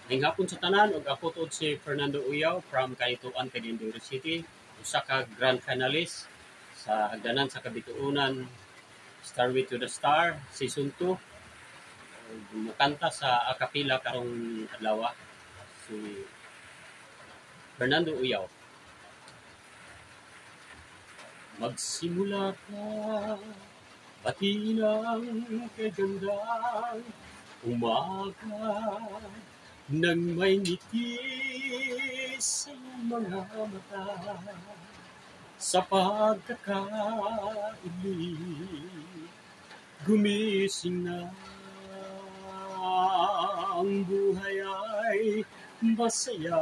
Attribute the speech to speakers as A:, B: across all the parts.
A: Ngayong hapon sa tanan ug ako tod si Fernando Uyaw from Kaituan, Candelaria City, usa ka grand finalist sa hagdanan sa kabituunan Starway to the Star Season 2. Mukanta sa akapila karong adlaw si Fernando Uyaw. Magsimula ka, batiin ang kagandang umaga nang may ngiti sa iyong mga mata sa pagkakaili gumising na ang buhay ay masaya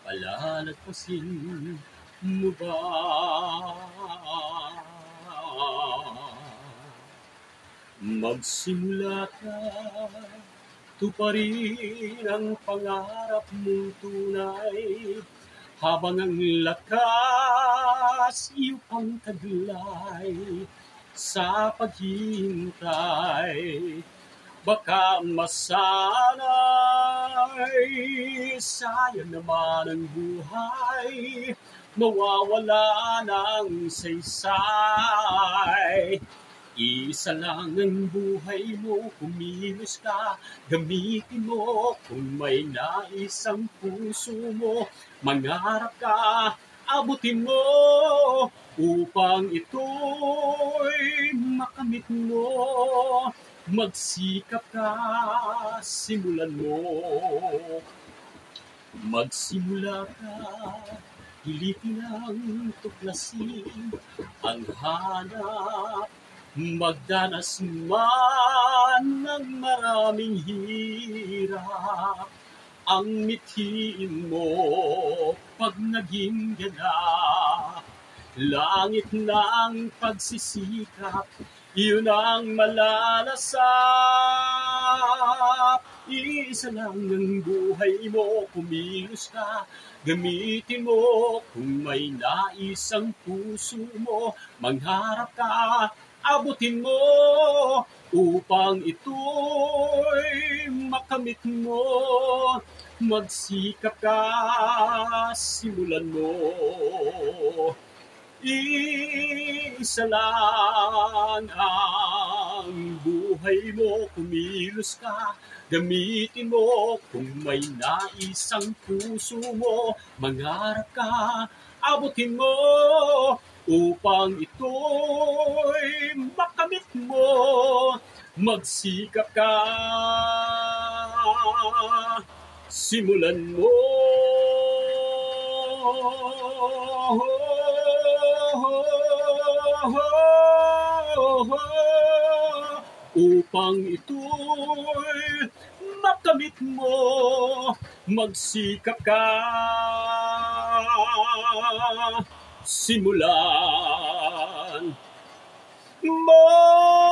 A: palalagpasin mo ba magsimula ka tuparin ang pangarap mong tunay habang ang lakas iyo pang taglay sa paghihintay baka masanay sayang naman ang buhay mawawala ng saysay isa lang ang buhay mo, kumilos ka, gamitin mo kung may nais ang puso mo, mangarap ka, abutin mo upang ito'y makamit mo. Magsikap ka, simulan mo. Magsimula ka, pilitin ang tuklasin ang hanap magdanas man ng maraming hirap ang mithiin mo pag naging ganap langit ng pagsisikap iyon ang malalasap isa lang ang buhay mo kumilos ka gamitin mo kung may nais ang puso mo mangharap ka abutin mo upang ito'y makamit mo. Magsikap ka, simulan mo. Isa lang ang buhay mo, kumilos ka, gamitin mo kung may nais ang puso mo, mangarap ka, abutin mo upang ito'y makamit mo, magsikap ka, simulan mo. Upang ito'y makamit mo, magsikap ka, simulan mo.